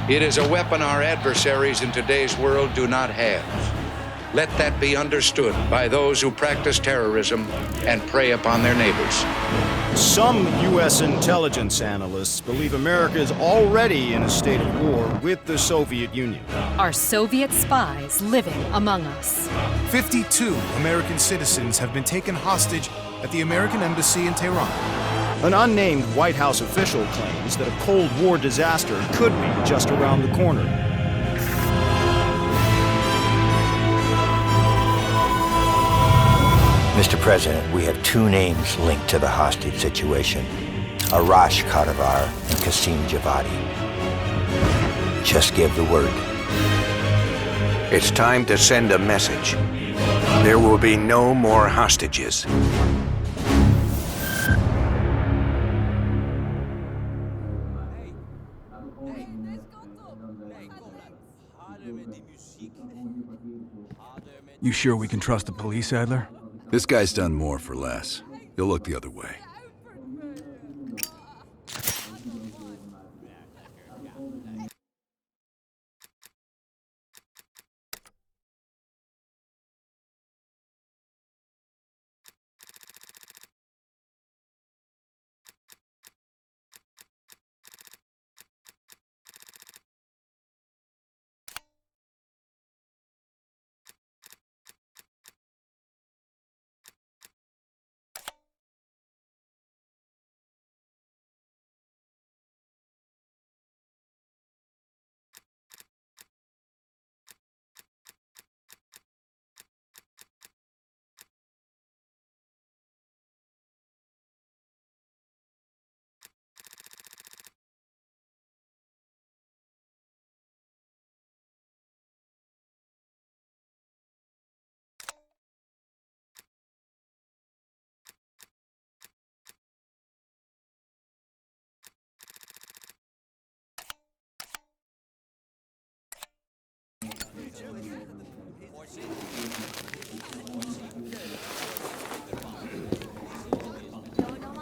It is a weapon our adversaries in today's world do not have. Let that be understood by those who practice terrorism and prey upon their neighbors. Some U.S. intelligence analysts believe America is already in a state of war with the Soviet Union. Are Soviet spies living among us? 52 American citizens have been taken hostage at the American Embassy in Tehran. An unnamed White House official claims that a Cold War disaster could be just around the corner. Mr. President, we have two names linked to the hostage situation. Arash Kadivar and Qasim Javadi. Just give the word. It's time to send a message. There will be no more hostages. You sure we can trust the police, Adler? This guy's done more for less. You'll look the other way.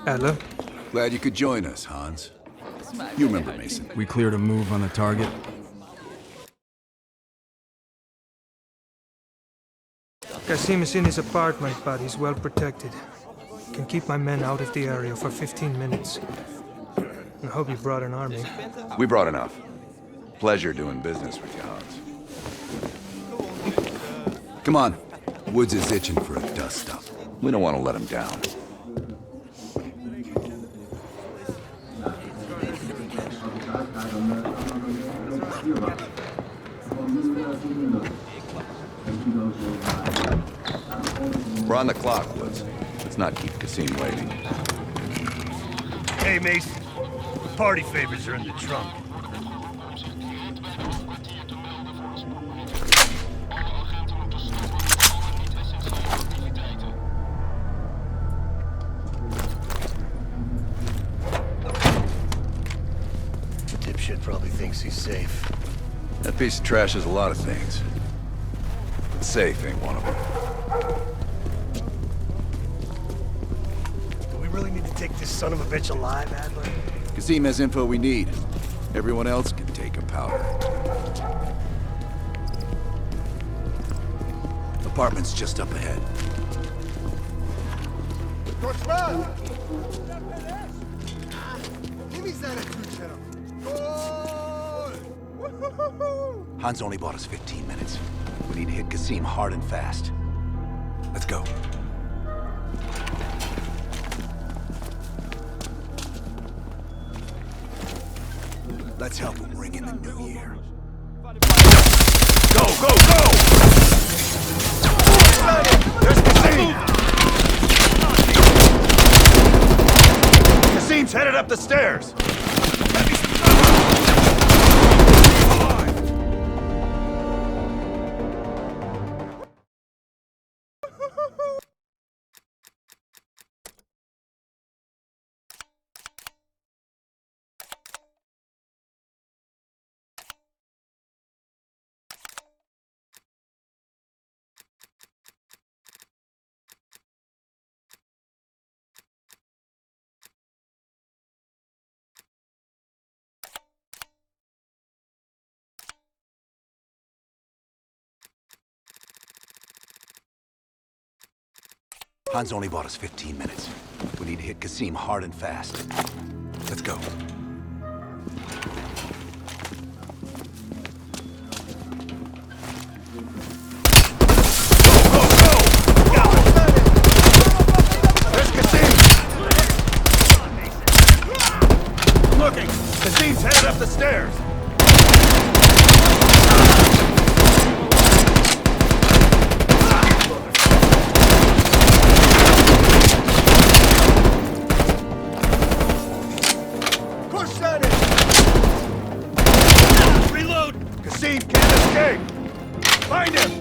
Adler? Glad you could join us, Hans. You remember Mason. We cleared a move on the target. Qasim is in his apartment, but he's well protected. Can keep my men out of the area for 15 minutes. I hope you brought an army. We brought enough. Pleasure doing business with you, Hans. Come on. Woods is itching for a dust-up. We don't want to let him down. We're on the clock, Woods. Let's not keep Qasim waiting. Hey, Mason. The party favors are in the trunk. The dipshit probably thinks he's safe. That piece of trash is a lot of things. But safe ain't one of them. Do we really need to take this son of a bitch alive, Adler? Qasim has info we need. Everyone else can take a powder. Apartment's just up ahead. Hans only bought us 15 minutes. We need to hit Qasim hard and fast. Let's go. Let's help him ring in the new year. Go, go, go! There's Qasim! Qasim's headed up the stairs! Han's only bought us 15 minutes. We need to hit Qasim hard and fast. Let's go. Looking! Qasim's headed up the stairs! Push that in! Reload! Qasim can't escape! Find him!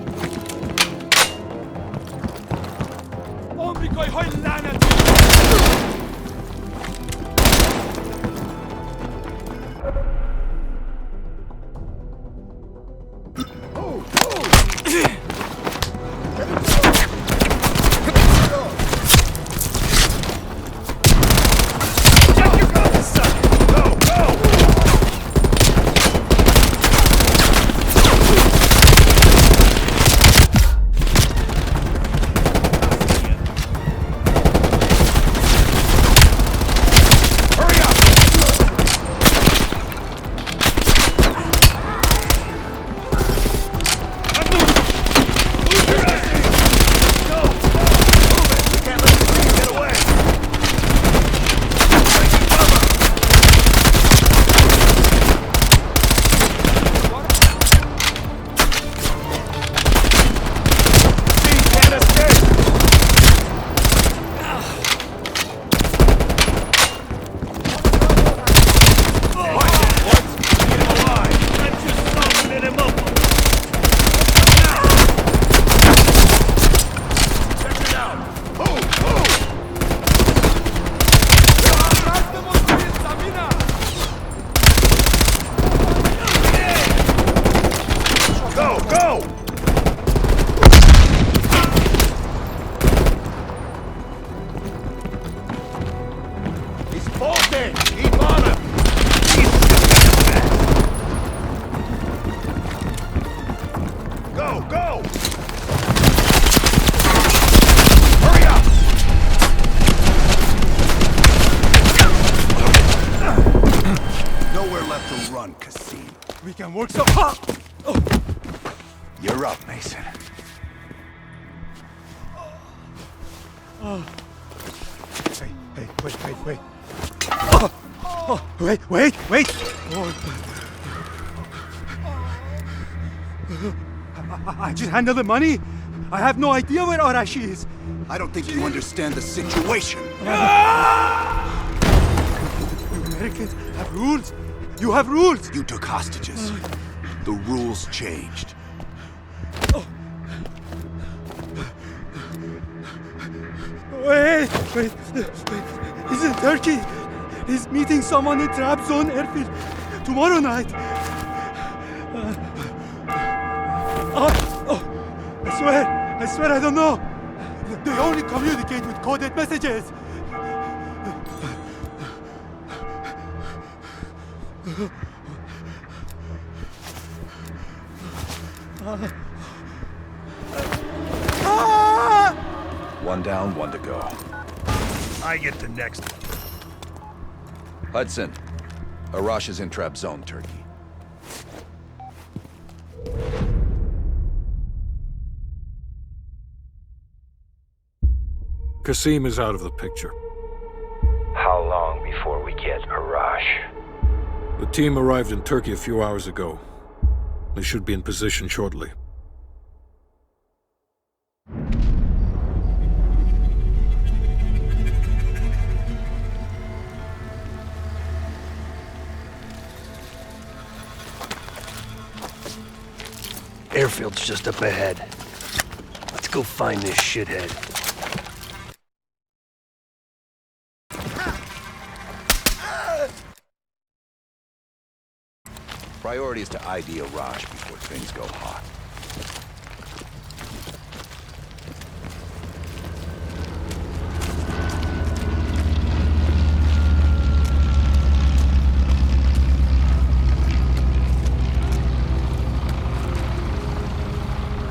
Work so hard! You're up, Mason. Hey, wait. Wait! I just handled the money. I have no idea where Arashi is. I don't think you understand the situation. You Americans have rules. You have rules! You took hostages. The rules changed. Wait! He's in Turkey. He's meeting someone in Trap Zone airfield tomorrow night. I swear I don't know. They only communicate with coded messages. One down, one to go. I get the next one. Hudson, Arash is in trap zone, Turkey. Qasim is out of the picture. How long before we get Arash? The team arrived in Turkey a few hours ago. They should be in position shortly. Airfield's just up ahead. Let's go find this shithead. Priority is to ID Arash before things go hot.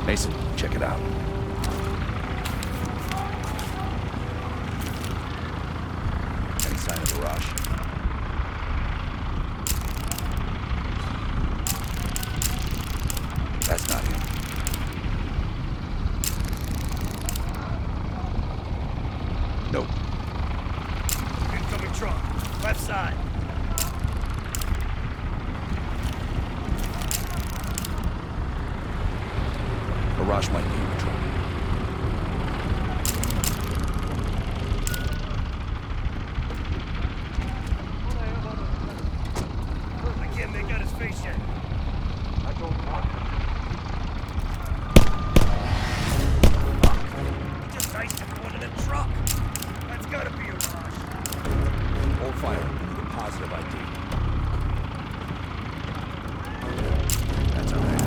Mason, check it out. Arash might be in patrol. I can't make out his face yet. I don't want it. He just iced everyone in the truck. That's gotta be a rush. Hold fire. We need a positive ID. That's all right.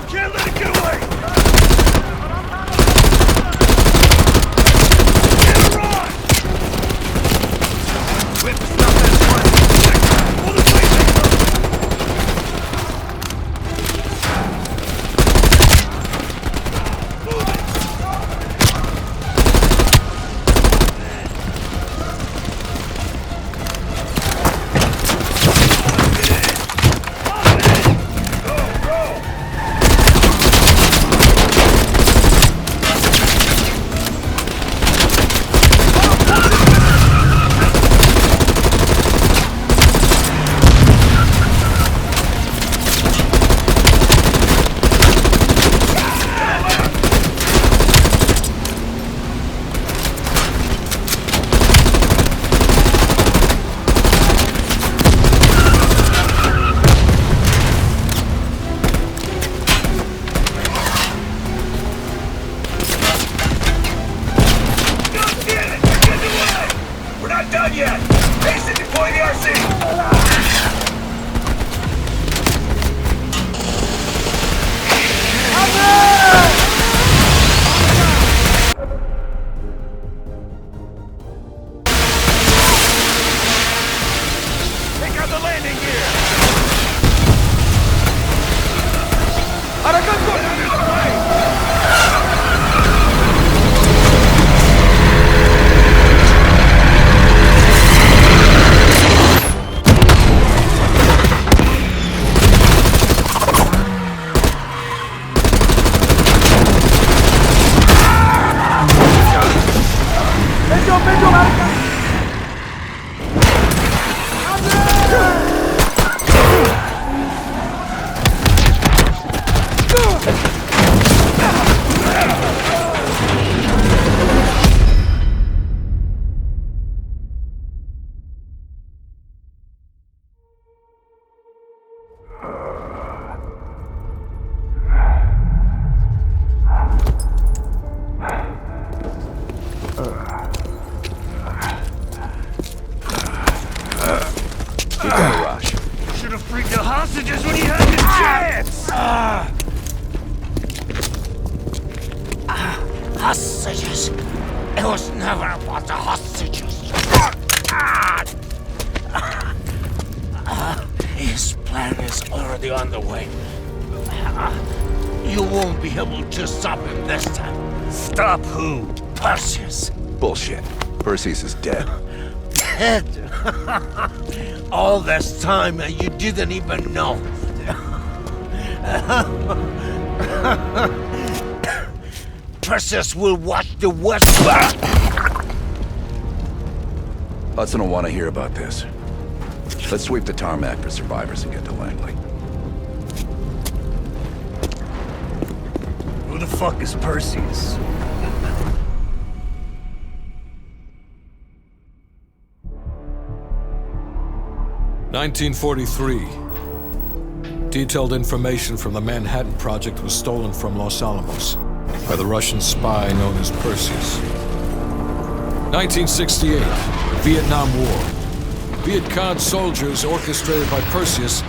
Can't let it get away! Get her on! Whip, stop that one! Pull the hostages when he had the chance! Hostages? It was never about the hostages. His plan is already underway. You won't be able to stop him this time. Stop who? Perseus. Bullshit. Perseus is dead. Dead? All this time and you didn't even know. Perseus will watch the West burn. Hudson will want to hear about this. Let's sweep the tarmac for survivors and get to Langley. Who the fuck is Perseus? (1943). Detailed information from the Manhattan Project was stolen from Los Alamos by the Russian spy known as Perseus. 1968. Vietnam War. Viet Cong soldiers, orchestrated by Perseus,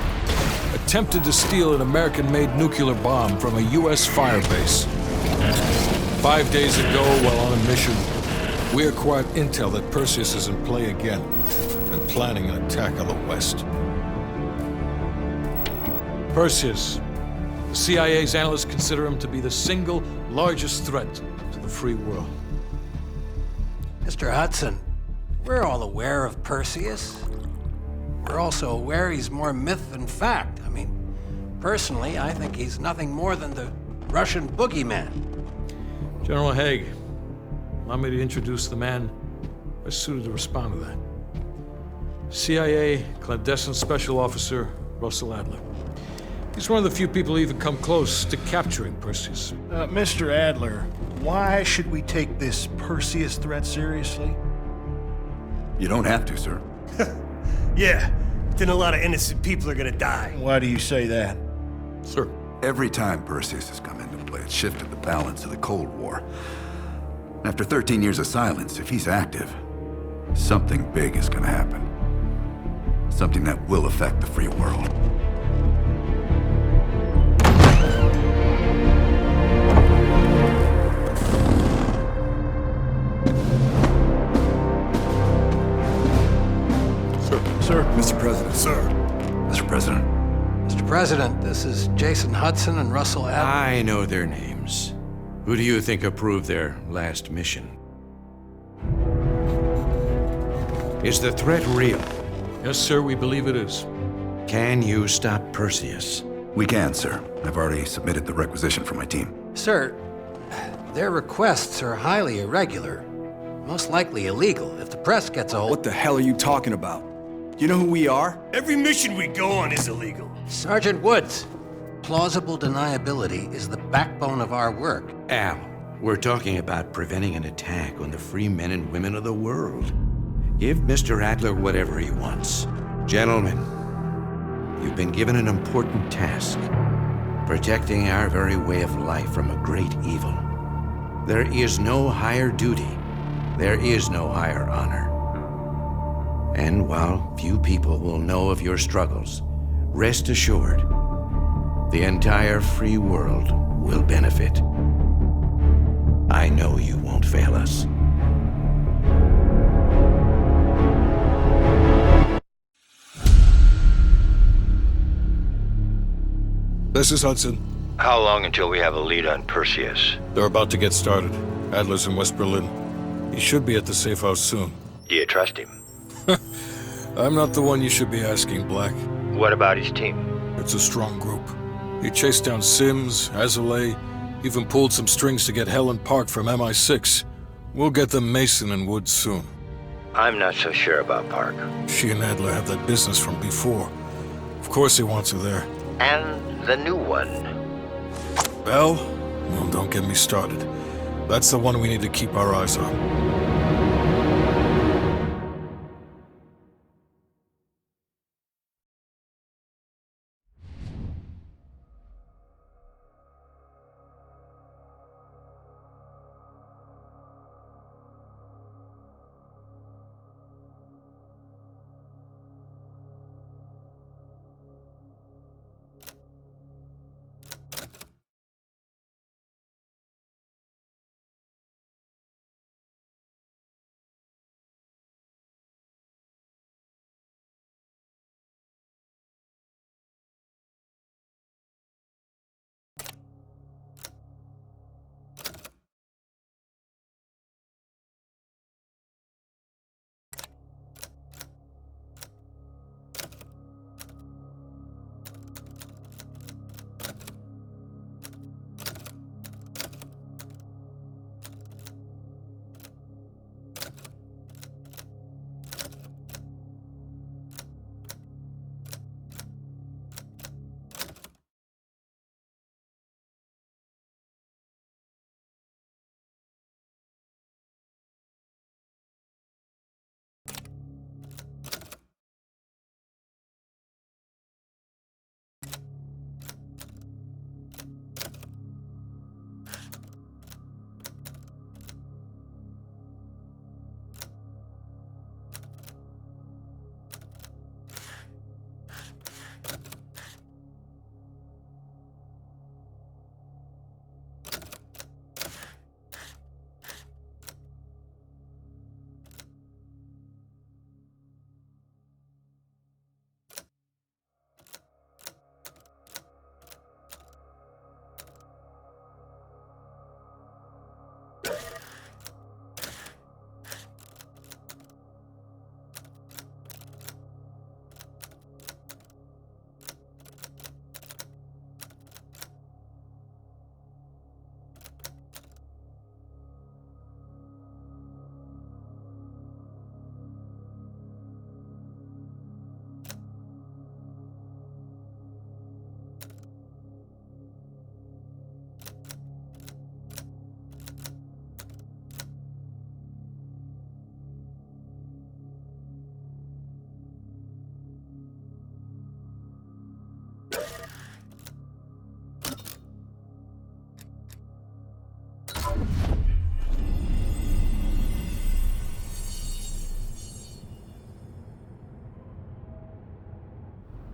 attempted to steal an American-made nuclear bomb from a U.S. firebase. 5 days ago, while on a mission, we acquired intel that Perseus is in play again and planning an attack on the West. Perseus. The CIA's analysts consider him to be the single largest threat to the free world. Mr. Hudson, we're all aware of Perseus. We're also aware he's more myth than fact. I mean, Personally, I think he's nothing more than the Russian boogeyman. General Haig, allow me to introduce the man best suited to respond to that. CIA clandestine special officer Russell Adler. He's one of the few people who even come close to capturing Perseus. Mr. Adler, why should we take this Perseus threat seriously? You don't have to, sir. Yeah, then a lot of innocent people are gonna die. Why do you say that? Sir. Every time Perseus has come into play, it's shifted the balance of the Cold War. After 13 years of silence, if he's active, something big is gonna happen. Something that will affect the free world. Sir. Mr. President. Sir. Mr. President. Mr. President, this is Jason Hudson and Russell Adler. I know their names. Who do you think approved their last mission? Is the threat real? Yes, sir, we believe it is. Can you stop Perseus? We can, sir. I've already submitted the requisition for my team. Sir, their requests are highly irregular. Most likely illegal. If the press gets a hold... What the hell are you talking about? You know who we are? Every mission we go on is illegal. Sergeant Woods, plausible deniability is the backbone of our work. Al, we're talking about preventing an attack on the free men and women of the world. Give Mr. Adler whatever he wants. Gentlemen, you've been given an important task. Protecting our very way of life from a great evil. There is no higher duty. There is no higher honor. And while few people will know of your struggles, rest assured, the entire free world will benefit. I know you won't fail us. This is Hudson. How long until we have a lead on Perseus? They're about to get started. Adler's in West Berlin. He should be at the safe house soon. Do you trust him? I'm not the one you should be asking, Black. What about his team? It's a strong group. He chased down Sims, Azalea, even pulled some strings to get Helen Park from MI6. We'll get them Mason and Woods soon. I'm not so sure about Park. She and Adler have that business from before. Of course he wants her there. And the new one. Bell? Well, don't get me started. That's the one we need to keep our eyes on.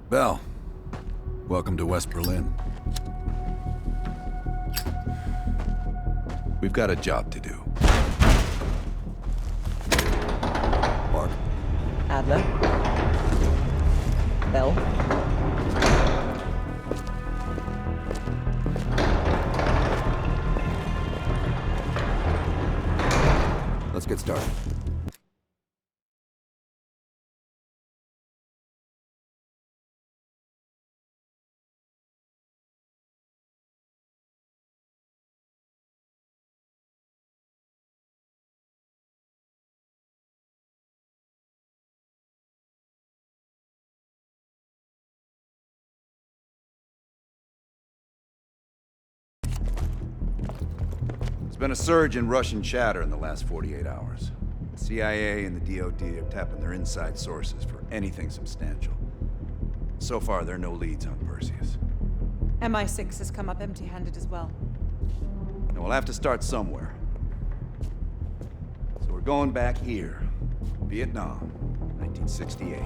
Bell, welcome to West Berlin. We've got a job to do. Mark. Adler. Bell. Let's get started. There's been a surge in Russian chatter in the last 48 hours. The CIA and the DoD are tapping their inside sources for anything substantial. So far, there are no leads on Perseus. MI6 has come up empty-handed as well. And we'll have to start somewhere. So we're going back here. Vietnam, 1968.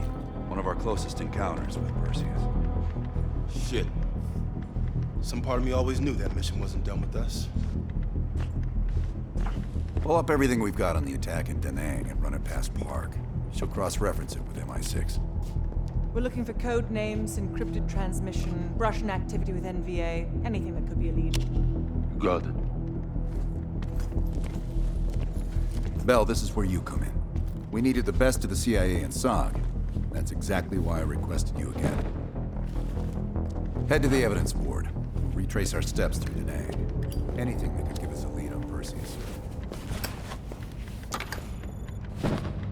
One of our closest encounters with Perseus. Shit. Some part of me always knew that mission wasn't done with us. Pull up everything we've got on the attack in Da Nang and run it past Park. She'll cross-reference it with MI6. We're looking for code names, encrypted transmission, Russian activity with NVA, anything that could be a lead. Got it. Bell, this is where you come in. We needed the best of the CIA and SOG. That's exactly why I requested you again. Head to the evidence board. We'll retrace our steps through Da Nang. Anything that could give us a lead on Perseus.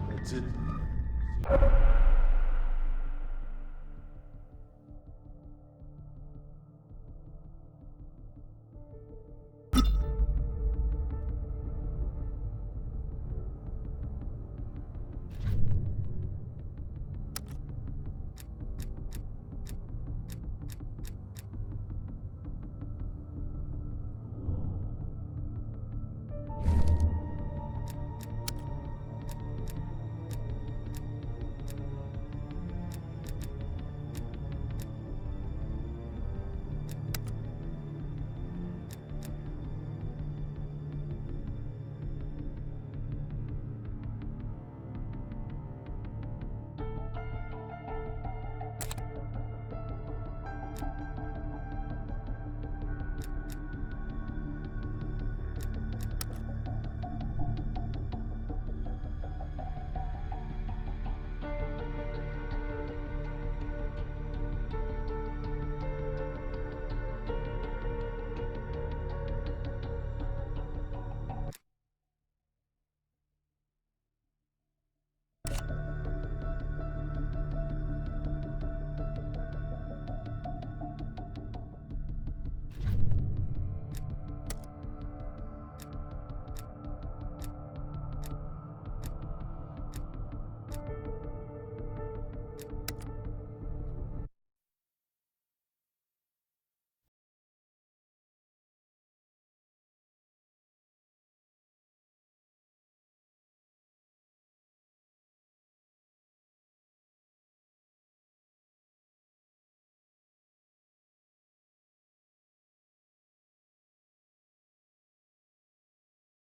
That's it.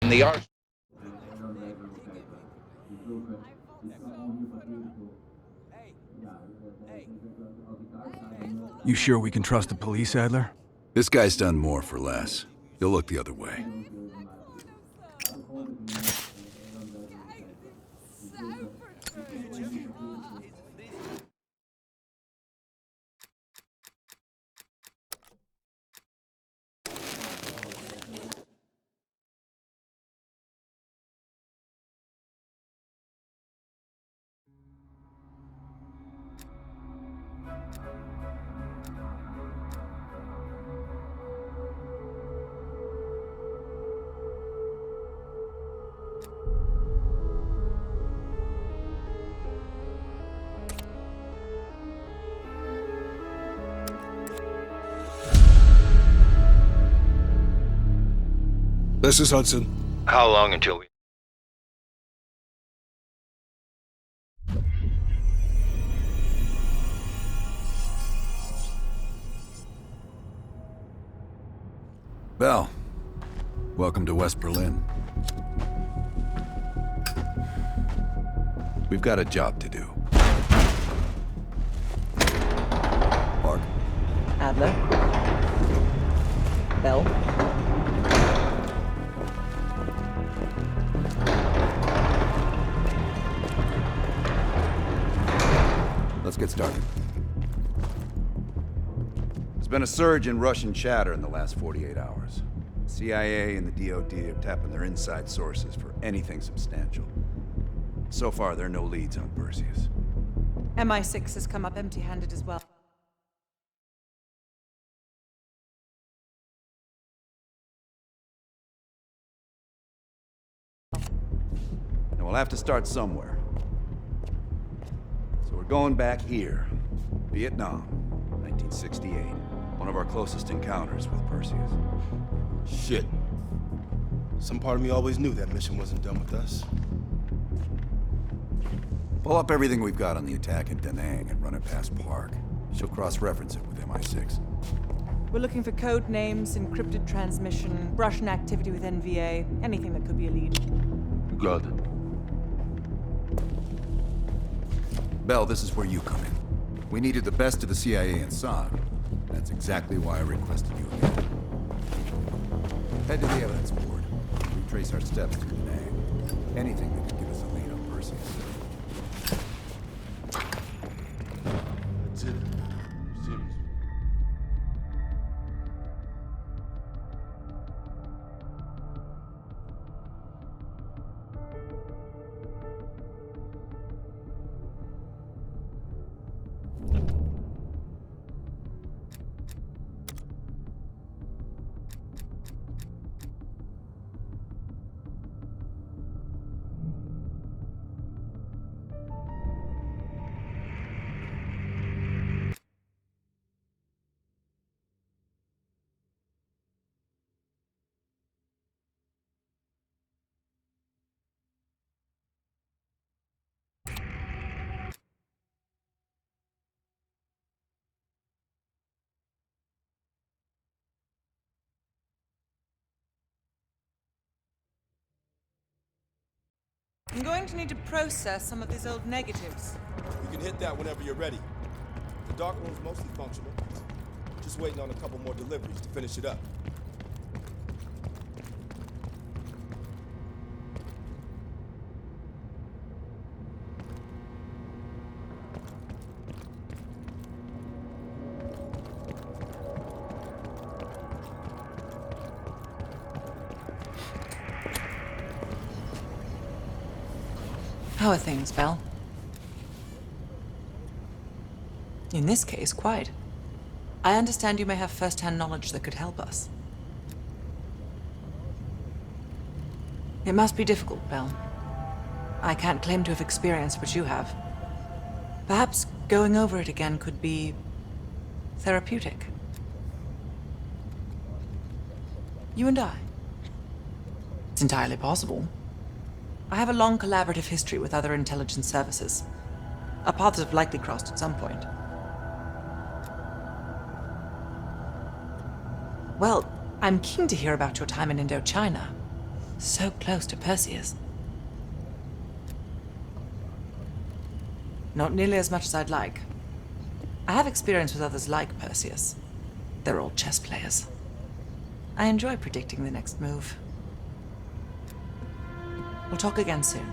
In the art. You sure we can trust the police, Adler? This guy's done more for less. He'll look the other way. This is Hudson. How long until we... Bell, welcome to West Berlin. We've got a job to do. Park. Adler. Bell. Let's get started. There's been a surge in Russian chatter in the last 48 hours. CIA and the DoD are tapping their inside sources for anything substantial. So far, there are no leads on Perseus. MI6 has come up empty-handed as well. And we'll have to start somewhere. So we're going back here. Vietnam, 1968. One of our closest encounters with Perseus. Shit. Some part of me always knew that mission wasn't done with us. Pull up everything we've got on the attack in Da Nang and run it past Park. She'll cross-reference it with MI6. We're looking for code names, encrypted transmission, Russian activity with NVA, anything that could be a lead. Good. Bell, this is where you come in. We needed the best of the CIA and SOG. That's exactly why I requested you again. Head to the evidence board. Retrace our steps to Da Nang. Anything that could give us a lead on Perseus. That's it. Serious. I'm going to need to process some of these old negatives. You can hit that whenever you're ready. The dark room's mostly functional. Just waiting on a couple more deliveries to finish it up. How are things, Bell? In this case, quite. I understand you may have first-hand knowledge that could help us. It must be difficult, Bell. I can't claim to have experienced what you have. Perhaps going over it again could be therapeutic. You and I. It's entirely possible. I have a long collaborative history with other intelligence services. Our paths have likely crossed at some point. Well, I'm keen to hear about your time in Indochina. So close to Perseus. Not nearly as much as I'd like. I have experience with others like Perseus. They're all chess players. I enjoy predicting the next move. We'll talk again soon.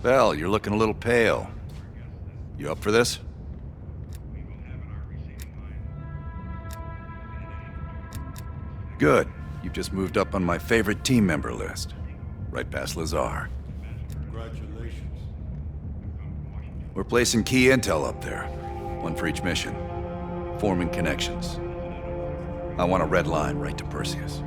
Bell, you're looking a little pale. You up for this? Good. You've just moved up on my favorite team member list. Right past Lazar. Congratulations. We're placing key intel up there. One for each mission. Forming connections. I want a red line right to Perseus.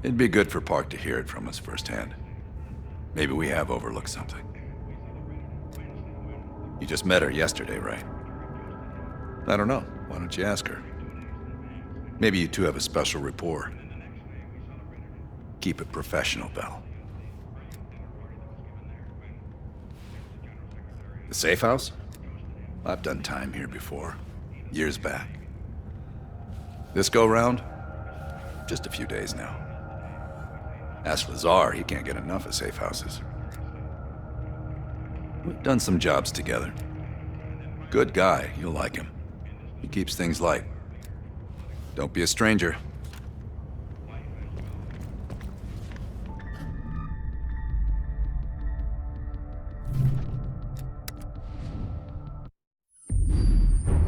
It'd be good for Park to hear it from us firsthand. Maybe we have overlooked something. You just met her yesterday, right? I don't know. Why don't you ask her? Maybe you two have a special rapport. Keep it professional, Bell. The safe house? I've done time here before. Years back. This go-round? Just a few days now. Ask Lazar, he can't get enough of safe houses. We've done some jobs together. Good guy, you'll like him. He keeps things light. Don't be a stranger.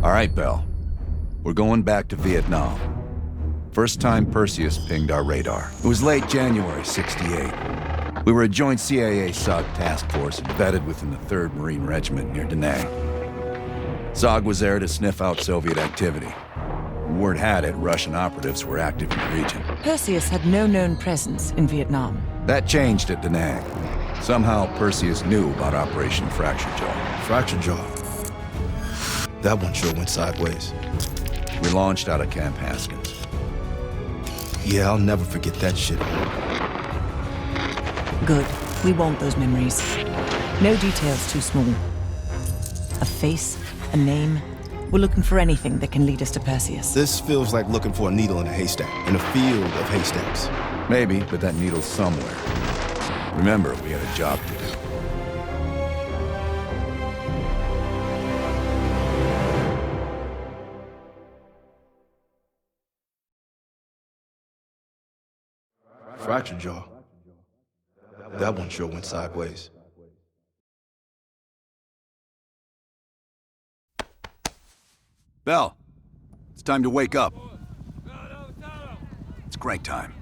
All right, Bell. We're going back to Vietnam. First time Perseus pinged our radar. It was late January, '68. We were a joint CIA-SOG task force embedded within the 3rd Marine Regiment near Da Nang. SOG was there to sniff out Soviet activity. Word had it, Russian operatives were active in the region. Perseus had no known presence in Vietnam. That changed at Da Nang. Somehow Perseus knew about Operation Fracture Jaw. Fracture Jaw. That one sure went sideways. We launched out of Camp Haskins. Yeah, I'll never forget that shit. Good. We want those memories. No details too small. A face, a name. We're looking for anything that can lead us to Perseus. This feels like looking for a needle in a haystack, in a field of haystacks. Maybe, but that needle's somewhere. Remember, we had a job to do. Fracture Jaw. That one sure went sideways. Bell, it's time to wake up. It's crank time.